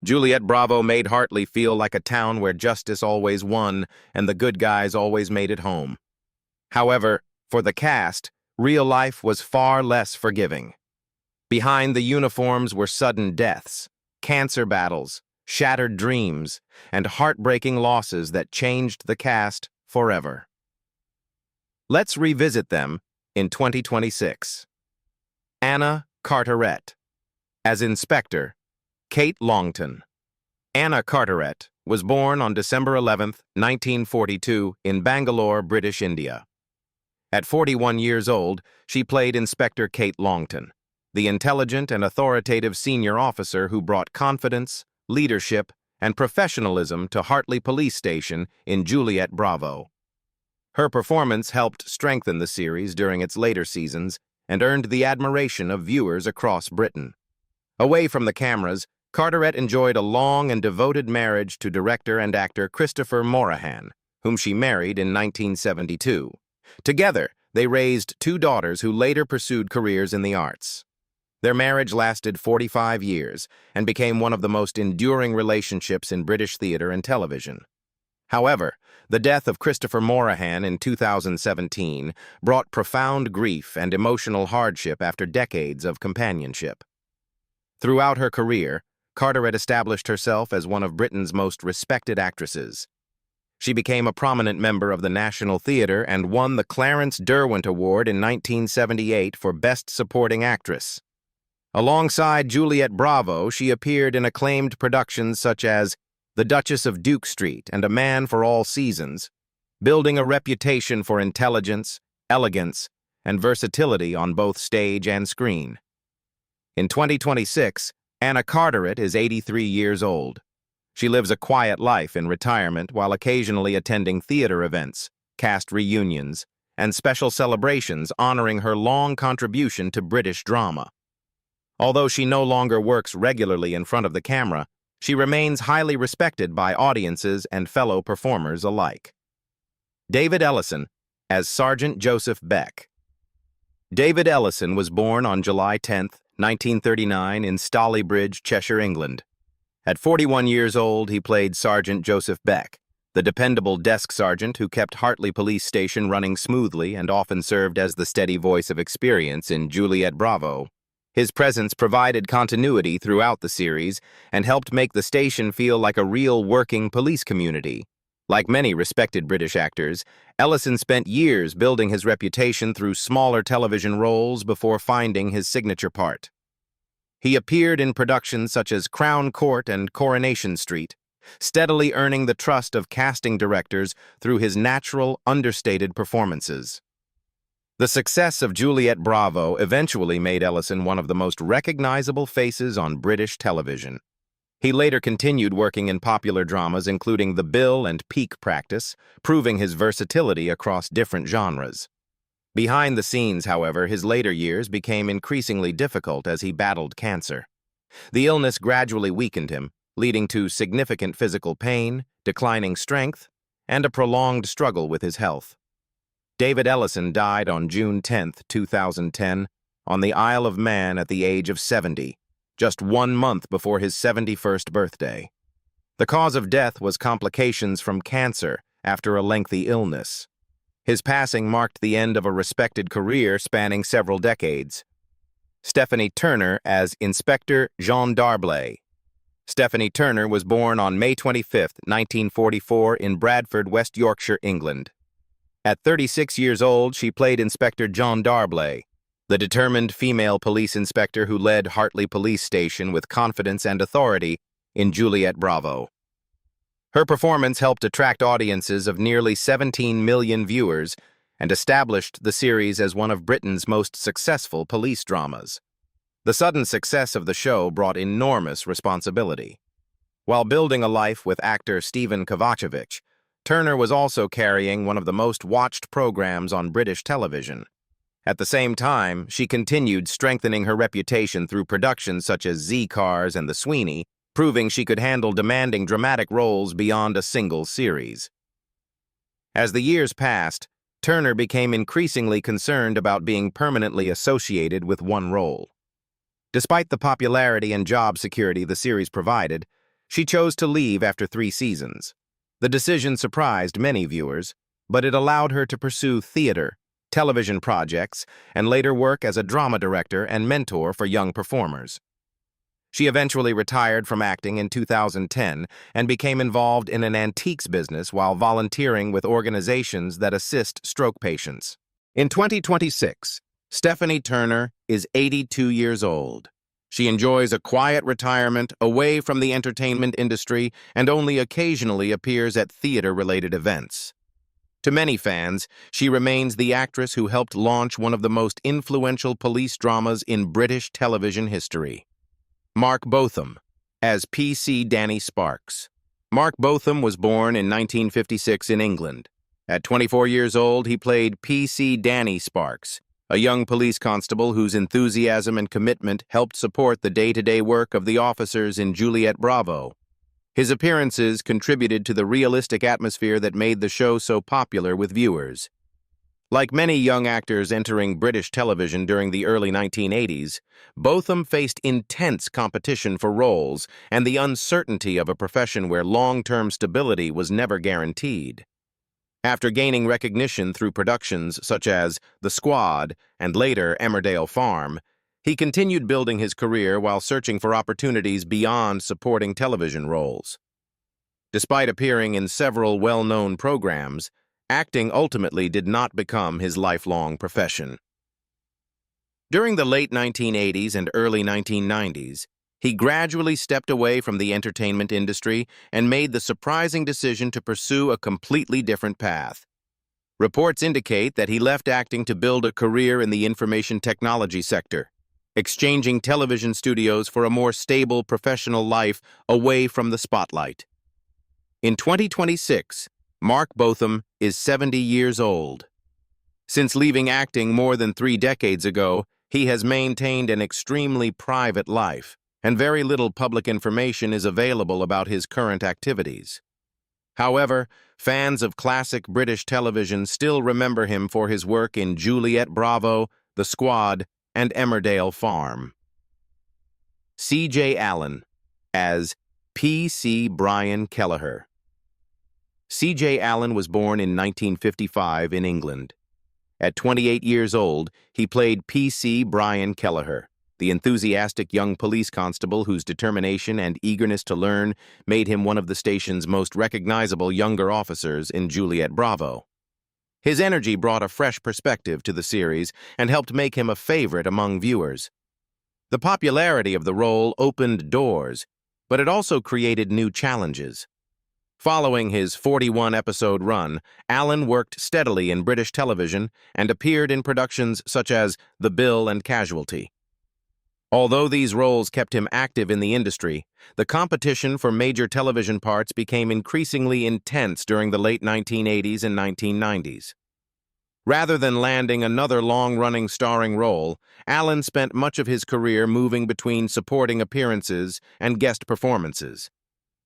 Juliet Bravo made Hartley feel like a town where justice always won and the good guys always made it home. However, for the cast, real life was far less forgiving. Behind the uniforms were sudden deaths, cancer battles, shattered dreams, and heartbreaking losses that changed the cast forever. Let's revisit them in 2026. Anna Carteret. As Inspector, Kate Longton. Anna Carteret was born on December 11, 1942, in Bangalore, British India. At 41 years old, she played Inspector Kate Longton, the intelligent and authoritative senior officer who brought confidence, leadership, and professionalism to Hartley Police Station in Juliet Bravo. Her performance helped strengthen the series during its later seasons and earned the admiration of viewers across Britain. Away from the cameras, Carteret enjoyed a long and devoted marriage to director and actor Christopher Morahan, whom she married in 1972. Together, they raised two daughters who later pursued careers in the arts. Their marriage lasted 45 years and became one of the most enduring relationships in British theater and television. However, the death of Christopher Morahan in 2017 brought profound grief and emotional hardship after decades of companionship. Throughout her career, Carteret established herself as one of Britain's most respected actresses. She became a prominent member of the National Theatre and won the Clarence Derwent Award in 1978 for Best Supporting Actress. Alongside Juliet Bravo, she appeared in acclaimed productions such as The Duchess of Duke Street and A Man for All Seasons, building a reputation for intelligence, elegance, and versatility on both stage and screen. In 2026, Anna Carteret is 83 years old. She lives a quiet life in retirement while occasionally attending theater events, cast reunions, and special celebrations honoring her long contribution to British drama. Although she no longer works regularly in front of the camera, she remains highly respected by audiences and fellow performers alike. David Ellison as Sergeant Joseph Beck. David Ellison was born on July 10, 1939 in Stalybridge, Cheshire, England. At 41 years old, he played Sergeant Joseph Beck, the dependable desk sergeant who kept Hartley Police Station running smoothly and often served as the steady voice of experience in Juliet Bravo. His presence provided continuity throughout the series and helped make the station feel like a real working police community. Like many respected British actors, Ellison spent years building his reputation through smaller television roles before finding his signature part. He appeared in productions such as Crown Court and Coronation Street, steadily earning the trust of casting directors through his natural, understated performances. The success of Juliet Bravo eventually made Ellison one of the most recognizable faces on British television. He later continued working in popular dramas including The Bill and Peak Practice, proving his versatility across different genres. Behind the scenes, however, his later years became increasingly difficult as he battled cancer. The illness gradually weakened him, leading to significant physical pain, declining strength, and a prolonged struggle with his health. David Ellison died on June 10, 2010, on the Isle of Man at the age of 70, just 1 month before his 71st birthday. The cause of death was complications from cancer after a lengthy illness. His passing marked the end of a respected career spanning several decades. Stephanie Turner as Inspector Jean Darblay. Stephanie Turner was born on May 25, 1944 in Bradford, West Yorkshire, England. At 36 years old, she played Inspector Jean Darblay, the determined female police inspector who led Hartley Police Station with confidence and authority in Juliet Bravo. Her performance helped attract audiences of nearly 17 million viewers and established the series as one of Britain's most successful police dramas. The sudden success of the show brought enormous responsibility. While building a life with actor Stephen Kovacevic, Turner was also carrying one of the most watched programs on British television. At the same time, she continued strengthening her reputation through productions such as Z-Cars and The Sweeney, proving she could handle demanding dramatic roles beyond a single series. As the years passed, Turner became increasingly concerned about being permanently associated with one role. Despite the popularity and job security the series provided, She chose to leave after 3 seasons. The decision surprised many viewers, but it allowed her to pursue theater, television projects, and later work as a drama director and mentor for young performers. She eventually retired from acting in 2010 and became involved in an antiques business while volunteering with organizations that assist stroke patients. In 2026, Stephanie Turner is 82 years old. She enjoys a quiet retirement away from the entertainment industry and only occasionally appears at theater-related events. To many fans, she remains the actress who helped launch one of the most influential police dramas in British television history. Mark Botham, as P.C. Danny Sparks. Mark Botham was born in 1956 in England. At 24 years old, he played P.C. Danny Sparks, a young police constable whose enthusiasm and commitment helped support the day-to-day work of the officers in Juliet Bravo. His appearances contributed to the realistic atmosphere that made the show so popular with viewers. Like many young actors entering British television during the early 1980s, Botham faced intense competition for roles and the uncertainty of a profession where long-term stability was never guaranteed. After gaining recognition through productions such as The Squad and later Emmerdale Farm, he continued building his career while searching for opportunities beyond supporting television roles. Despite appearing in several well-known programs, acting ultimately did not become his lifelong profession. During the late 1980s and early 1990s, he gradually stepped away from the entertainment industry and made the surprising decision to pursue a completely different path. Reports indicate that he left acting to build a career in the information technology sector, exchanging television studios for a more stable professional life away from the spotlight. In 2026, Mark Botham is 70 years old. Since leaving acting more than 3 decades ago, he has maintained an extremely private life, and very little public information is available about his current activities. However, fans of classic British television still remember him for his work in Juliet Bravo, The Squad, and Emmerdale Farm. C.J. Allen, as P.C. Brian Kelleher. C.J. Allen was born in 1955 in England. At 28 years old, he played P.C. Brian Kelleher, the enthusiastic young police constable whose determination and eagerness to learn made him one of the station's most recognizable younger officers in Juliet Bravo. His energy brought a fresh perspective to the series and helped make him a favorite among viewers. The popularity of the role opened doors, but it also created new challenges. Following his 41-episode run, Allen worked steadily in British television and appeared in productions such as The Bill and Casualty. Although these roles kept him active in the industry, the competition for major television parts became increasingly intense during the late 1980s and 1990s. Rather than landing another long-running starring role, Allen spent much of his career moving between supporting appearances and guest performances.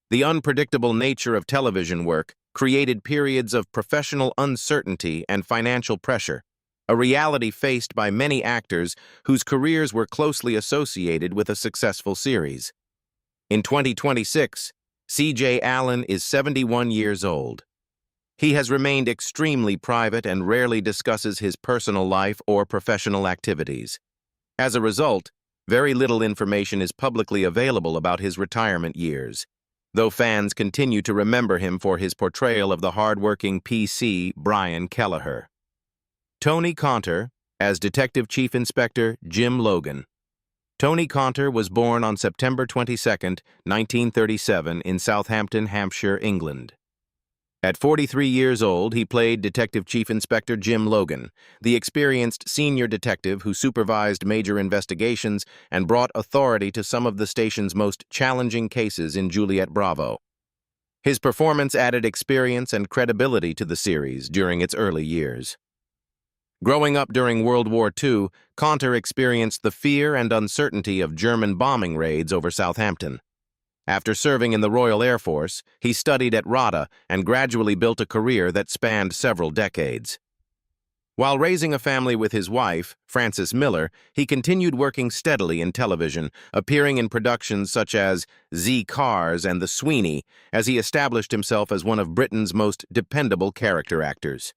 The unpredictable nature of television work created periods of professional uncertainty and financial pressure, a reality faced by many actors whose careers were closely associated with a successful series. In 2026, C.J. Allen is 71 years old. He has remained extremely private and rarely discusses his personal life or professional activities. As a result, very little information is publicly available about his retirement years, though fans continue to remember him for his portrayal of the hard-working P.C. Brian Kelleher. Tony Caunter, as Detective Chief Inspector Jim Logan. Tony Caunter was born on September 22, 1937, in Southampton, Hampshire, England. At 43 years old, he played Detective Chief Inspector Jim Logan, the experienced senior detective who supervised major investigations and brought authority to some of the station's most challenging cases in Juliet Bravo. His performance added experience and credibility to the series during its early years. Growing up during World War II, Caunter experienced the fear and uncertainty of German bombing raids over Southampton. After serving in the Royal Air Force, he studied at RADA and gradually built a career that spanned several decades. While raising a family with his wife, Frances Miller, he continued working steadily in television, appearing in productions such as Z Cars and The Sweeney, as he established himself as one of Britain's most dependable character actors.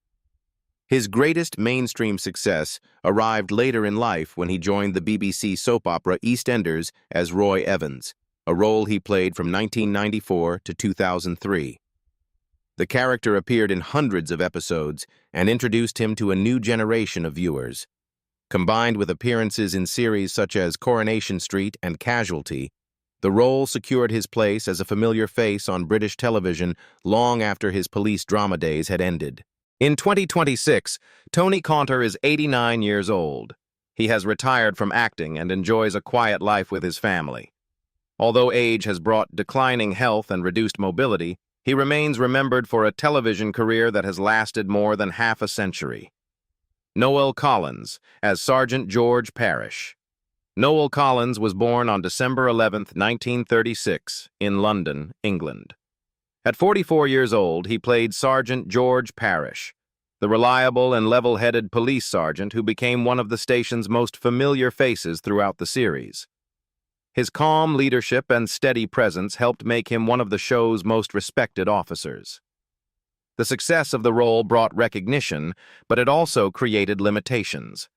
His greatest mainstream success arrived later in life when he joined the BBC soap opera EastEnders as Roy Evans, a role he played from 1994 to 2003. The character appeared in hundreds of episodes and introduced him to a new generation of viewers. Combined with appearances in series such as Coronation Street and Casualty, the role secured his place as a familiar face on British television long after his police drama days had ended. In 2026, Tony Caunter is 89 years old. He has retired from acting and enjoys a quiet life with his family. Although age has brought declining health and reduced mobility, he remains remembered for a television career that has lasted more than half a century. Noel Collins, as Sergeant George Parrish. Noel Collins was born on December 11, 1936, in London, England. At 44 years old, he played Sergeant George Parrish, the reliable and level-headed police sergeant who became one of the station's most familiar faces throughout the series. His calm leadership and steady presence helped make him one of the show's most respected officers. The success of the role brought recognition, but it also created limitations.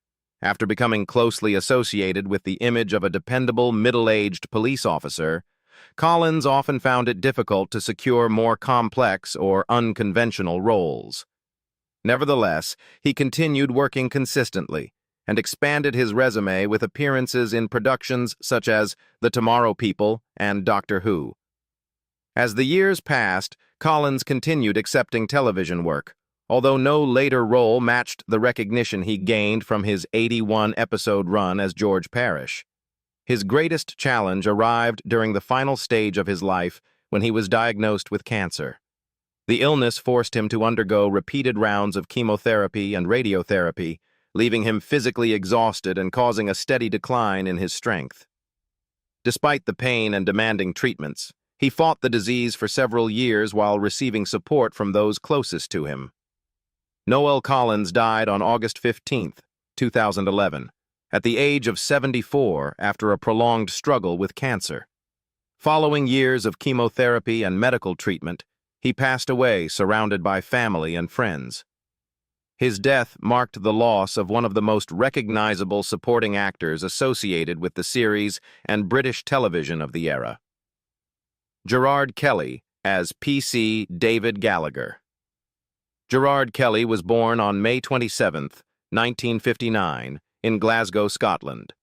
After becoming closely associated with the image of a dependable, middle-aged police officer, Collins often found it difficult to secure more complex or unconventional roles. Nevertheless, he continued working consistently and expanded his resume with appearances in productions such as The Tomorrow People and Doctor Who. As the years passed, Collins continued accepting television work, although no later role matched the recognition he gained from his 81-episode run as George Parrish. His greatest challenge arrived during the final stage of his life when he was diagnosed with cancer. The illness forced him to undergo repeated rounds of chemotherapy and radiotherapy, leaving him physically exhausted and causing a steady decline in his strength. Despite the pain and demanding treatments, he fought the disease for several years while receiving support from those closest to him. Noel Collins died on August 15, 2011. At the age of 74 after a prolonged struggle with cancer. Following years of chemotherapy and medical treatment, he passed away surrounded by family and friends. His death marked the loss of one of the most recognizable supporting actors associated with the series and British television of the era. Gerard Kelly as PC David Gallagher. Gerard Kelly was born on May 27, 1959, in Glasgow, Scotland.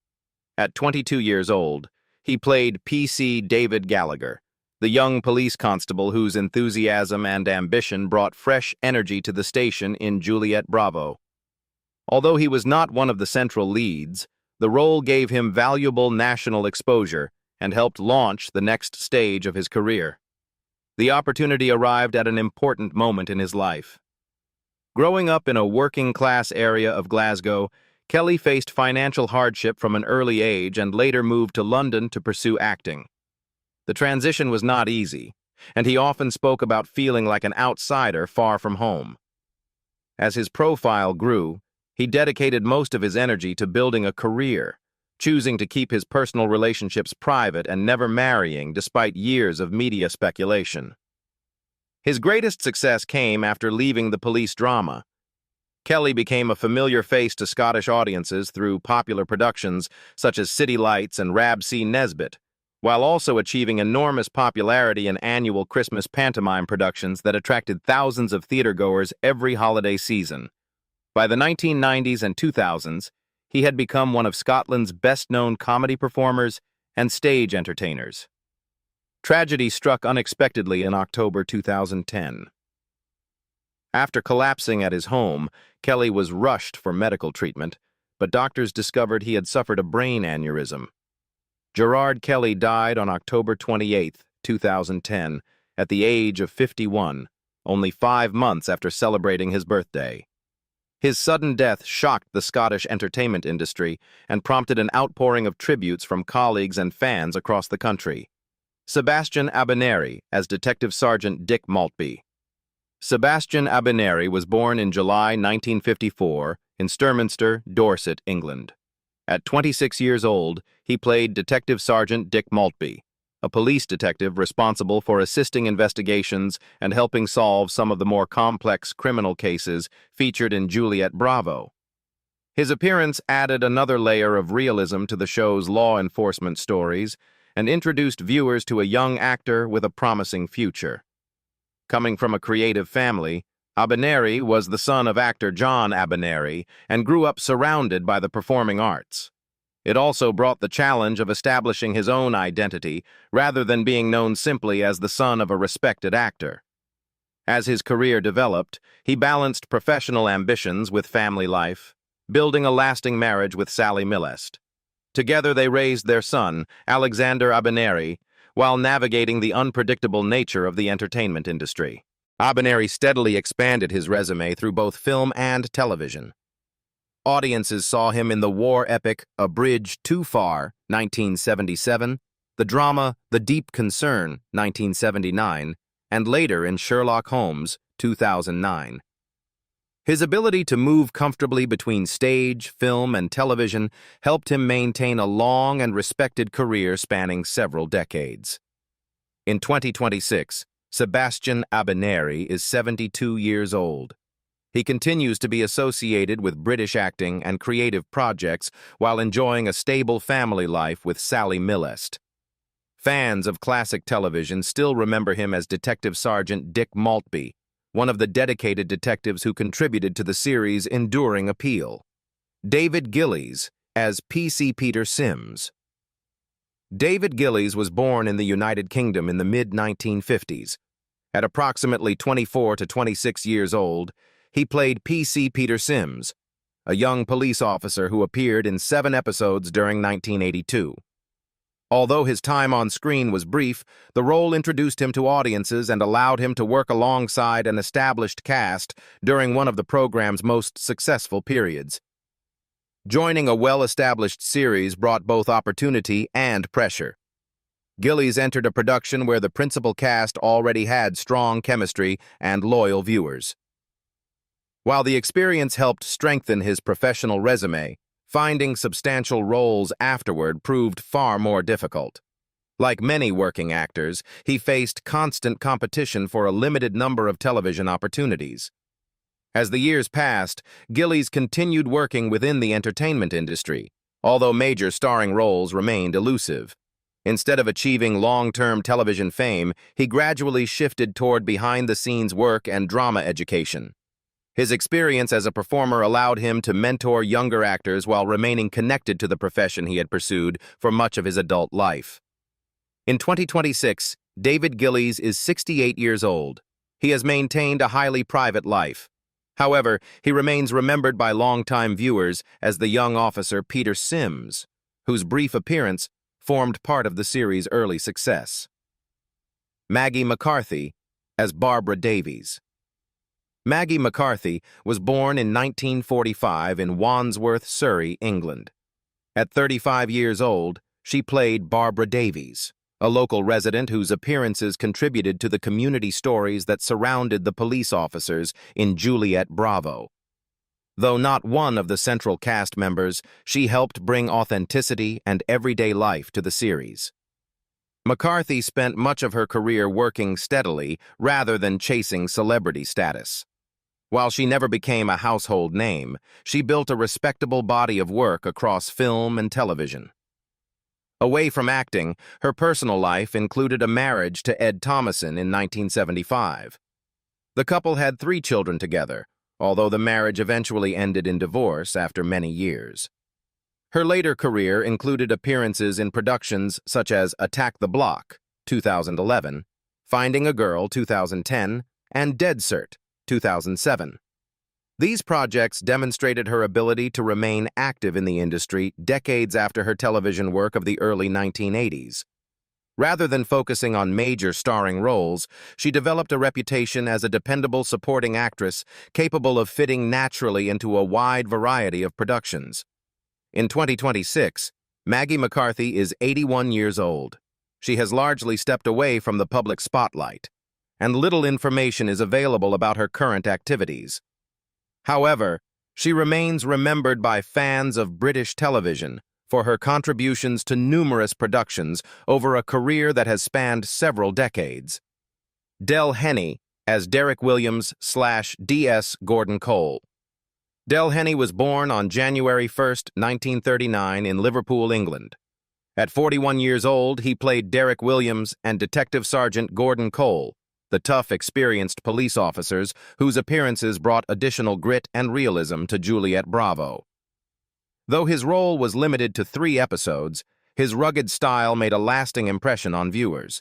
At 22 years old, he played PC David Gallagher, the young police constable whose enthusiasm and ambition brought fresh energy to the station in Juliet Bravo. Although he was not one of the central leads, the role gave him valuable national exposure and helped launch the next stage of his career. The opportunity arrived at an important moment in his life. Growing up in a working-class area of Glasgow, Kelly faced financial hardship from an early age and later moved to London to pursue acting. The transition was not easy, and he often spoke about feeling like an outsider far from home. As his profile grew, he dedicated most of his energy to building a career, choosing to keep his personal relationships private and never marrying despite years of media speculation. His greatest success came after leaving the police drama. Kelly became a familiar face to Scottish audiences through popular productions such as City Lights and Rab C. Nesbitt, while also achieving enormous popularity in annual Christmas pantomime productions that attracted thousands of theatergoers every holiday season. By the 1990s and 2000s, he had become one of Scotland's best-known comedy performers and stage entertainers. Tragedy struck unexpectedly in October 2010. After collapsing at his home, Kelly was rushed for medical treatment, but doctors discovered he had suffered a brain aneurysm. Gerard Kelly died on October 28, 2010, at the age of 51, only 5 months after celebrating his birthday. His sudden death shocked the Scottish entertainment industry and prompted an outpouring of tributes from colleagues and fans across the country. Sebastian Abineri as Detective Sergeant Dick Maltby. Sebastian Abineri was born in July 1954 in Sturminster, Dorset, England. At 26 years old, he played Detective Sergeant Dick Maltby, a police detective responsible for assisting investigations and helping solve some of the more complex criminal cases featured in Juliet Bravo. His appearance added another layer of realism to the show's law enforcement stories and introduced viewers to a young actor with a promising future. Coming from a creative family, Abineri was the son of actor John Abineri and grew up surrounded by the performing arts. It also brought the challenge of establishing his own identity rather than being known simply as the son of a respected actor. As his career developed, he balanced professional ambitions with family life, building a lasting marriage with Sally Millest. Together they raised their son, Alexander Abineri, while navigating the unpredictable nature of the entertainment industry. Abineri steadily expanded his resume through both film and television. Audiences saw him in the war epic A Bridge Too Far, 1977, the drama The Deep Concern, 1979, and later in Sherlock Holmes, 2009. His ability to move comfortably between stage, film, and television helped him maintain a long and respected career spanning several decades. In 2026, Sebastian Abineri is 72 years old. He continues to be associated with British acting and creative projects while enjoying a stable family life with Sally Millest. Fans of classic television still remember him as Detective Sergeant Dick Maltby, one of the dedicated detectives who contributed to the series' enduring appeal. David Gillies as P.C. Peter Sims. David Gillies was born in the United Kingdom in the mid-1950s. At approximately 24 to 26 years old, he played P.C. Peter Sims, a young police officer who appeared in 7 episodes during 1982. Although his time on screen was brief, the role introduced him to audiences and allowed him to work alongside an established cast during one of the program's most successful periods. Joining a well-established series brought both opportunity and pressure. Gillies entered a production where the principal cast already had strong chemistry and loyal viewers. While the experience helped strengthen his professional resume, finding substantial roles afterward proved far more difficult. Like many working actors, he faced constant competition for a limited number of television opportunities. As the years passed, Gillies continued working within the entertainment industry, although major starring roles remained elusive. Instead of achieving long-term television fame, he gradually shifted toward behind-the-scenes work and drama education. His experience as a performer allowed him to mentor younger actors while remaining connected to the profession he had pursued for much of his adult life. In 2026, David Gillies is 68 years old. He has maintained a highly private life. However, he remains remembered by longtime viewers as the young officer Peter Sims, whose brief appearance formed part of the series' early success. Maggie McCarthy as Barbara Davies. Maggie McCarthy was born in 1945 in Wandsworth, Surrey, England. At 35 years old, she played Barbara Davies, a local resident whose appearances contributed to the community stories that surrounded the police officers in Juliet Bravo. Though not one of the central cast members, she helped bring authenticity and everyday life to the series. McCarthy spent much of her career working steadily rather than chasing celebrity status. While she never became a household name, she built a respectable body of work across film and television. Away from acting, her personal life included a marriage to Ed Thomason in 1975. The couple had 3 children together, although the marriage eventually ended in divorce after many years. Her later career included appearances in productions such as Attack the Block, 2011, Finding a Girl, 2010, and Dead Cert, 2007. These projects demonstrated her ability to remain active in the industry decades after her television work of the early 1980s. Rather than focusing on major starring roles, she developed a reputation as a dependable supporting actress capable of fitting naturally into a wide variety of productions. In 2026, Maggie McCarthy is 81 years old. She has largely stepped away from the public spotlight. and little information is available about her current activities. However, she remains remembered by fans of British television for her contributions to numerous productions over a career that has spanned several decades. Del Henney as Derek Williams/D.S. Gordon Cole. Del Henney was born on January 1, 1939 in Liverpool, England. At 41 years old, he played Derek Williams and Detective Sergeant Gordon Cole, the tough, experienced police officers whose appearances brought additional grit and realism to Juliet Bravo. Though his role was limited to 3 episodes, his rugged style made a lasting impression on viewers.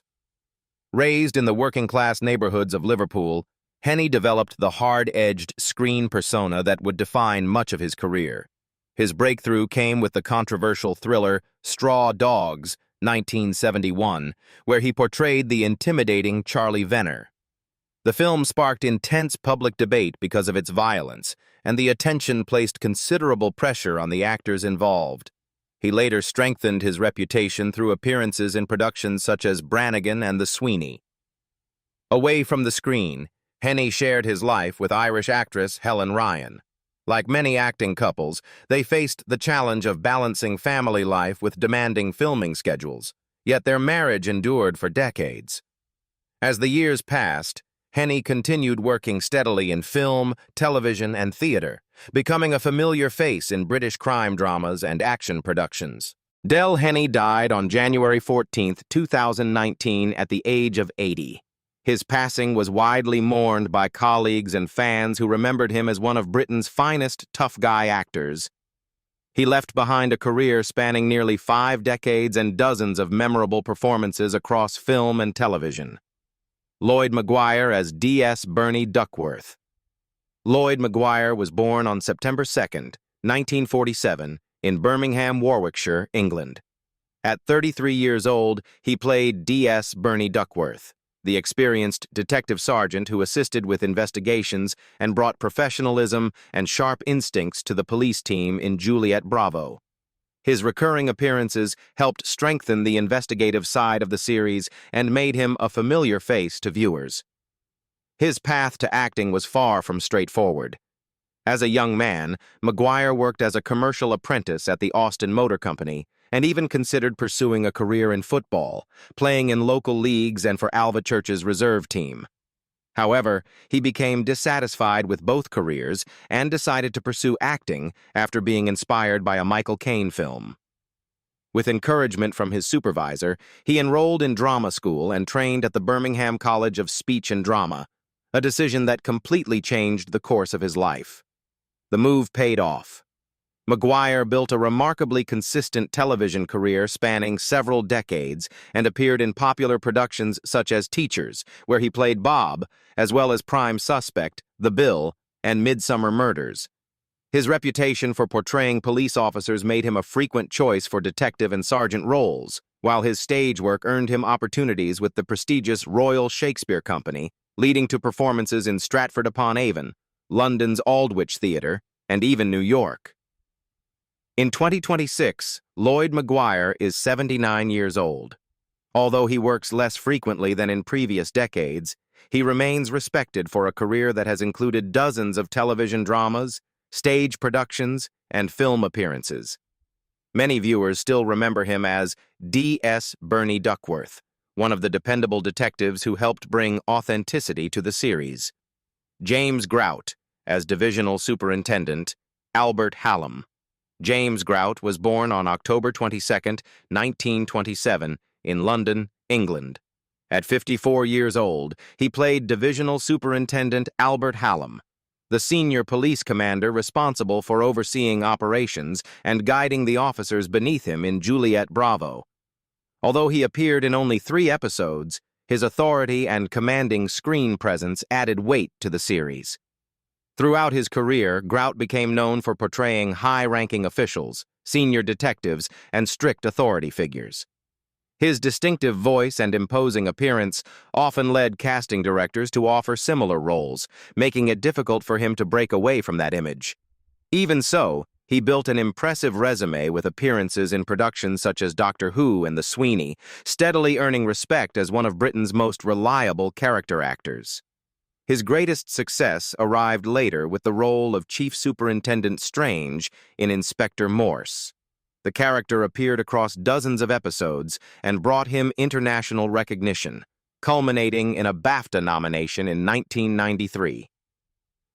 Raised in the working-class neighborhoods of Liverpool, Henney developed the hard-edged screen persona that would define much of his career. His breakthrough came with the controversial thriller Straw Dogs, 1971, where he portrayed the intimidating Charlie Venner. The film sparked intense public debate because of its violence, and the attention placed considerable pressure on the actors involved. He later strengthened his reputation through appearances in productions such as Brannigan and The Sweeney. Away from the screen, Henney shared his life with Irish actress Helen Ryan. Like many acting couples, they faced the challenge of balancing family life with demanding filming schedules, yet their marriage endured for decades. As the years passed, Henney continued working steadily in film, television, and theater, becoming a familiar face in British crime dramas and action productions. Del Henney died on January 14, 2019, at the age of 80. His passing was widely mourned by colleagues and fans who remembered him as one of Britain's finest tough guy actors. He left behind a career spanning nearly 5 decades and dozens of memorable performances across film and television. Lloyd Maguire as D.S. Bernie Duckworth. Lloyd Maguire was born on September 2, 1947, in Birmingham, Warwickshire, England. At 33 years old, he played D.S. Bernie Duckworth, the experienced detective sergeant who assisted with investigations and brought professionalism and sharp instincts to the police team in Juliet Bravo. His recurring appearances helped strengthen the investigative side of the series and made him a familiar face to viewers. His path to acting was far from straightforward. As a young man, Maguire worked as a commercial apprentice at the Austin Motor Company and even considered pursuing a career in football, playing in local leagues and for Alva Church's reserve team. However, he became dissatisfied with both careers and decided to pursue acting after being inspired by a Michael Caine film. With encouragement from his supervisor, he enrolled in drama school and trained at the Birmingham College of Speech and Drama, a decision that completely changed the course of his life. The move paid off. Maguire built a remarkably consistent television career spanning several decades and appeared in popular productions such as Teachers, where he played Bob, as well as Prime Suspect, The Bill, and Midsummer Murders. His reputation for portraying police officers made him a frequent choice for detective and sergeant roles, while his stage work earned him opportunities with the prestigious Royal Shakespeare Company, leading to performances in Stratford-upon-Avon, London's Aldwych Theatre, and even New York. In 2026, Lloyd Maguire is 79 years old. Although he works less frequently than in previous decades, he remains respected for a career that has included dozens of television dramas, stage productions, and film appearances. Many viewers still remember him as D.S. Bernie Duckworth, one of the dependable detectives who helped bring authenticity to the series. James Grout, as Divisional Superintendent, Albert Hallam. James Grout was born on October 22, 1927, in London, England. At 54 years old, he played Divisional Superintendent Albert Hallam, the senior police commander responsible for overseeing operations and guiding the officers beneath him in Juliet Bravo. Although he appeared in only 3 episodes, his authority and commanding screen presence added weight to the series. Throughout his career, Grout became known for portraying high-ranking officials, senior detectives, and strict authority figures. His distinctive voice and imposing appearance often led casting directors to offer similar roles, making it difficult for him to break away from that image. Even so, He built an impressive resume with appearances in productions such as Doctor Who and The Sweeney, steadily earning respect as one of Britain's most reliable character actors. His greatest success arrived later with the role of Chief Superintendent Strange in Inspector Morse. The character appeared across dozens of episodes and brought him international recognition, culminating in a BAFTA nomination in 1993.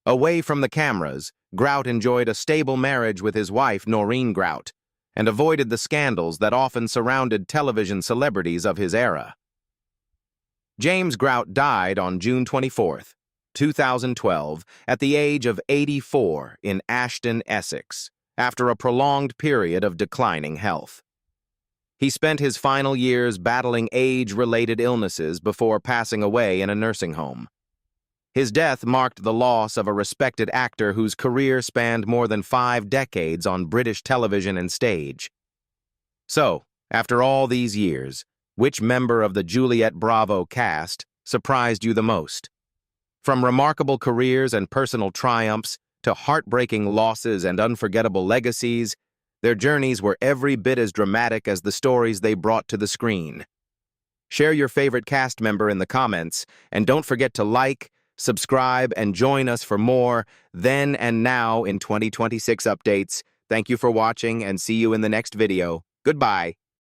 Away from the cameras, Grout enjoyed a stable marriage with his wife, Noreen Grout, and avoided the scandals that often surrounded television celebrities of his era. James Grout died on June 24, 2012, at the age of 84 in Ashton, Essex, after a prolonged period of declining health. He spent his final years battling age-related illnesses before passing away in a nursing home. His death marked the loss of a respected actor whose career spanned more than 5 decades on British television and stage. So, after all these years, which member of the Juliet Bravo cast surprised you the most? From remarkable careers and personal triumphs to heartbreaking losses and unforgettable legacies, their journeys were every bit as dramatic as the stories they brought to the screen. Share your favorite cast member in the comments, and don't forget to like, subscribe, and join us for more Then and Now in 2026 updates. Thank you for watching, and see you in the next video. Goodbye.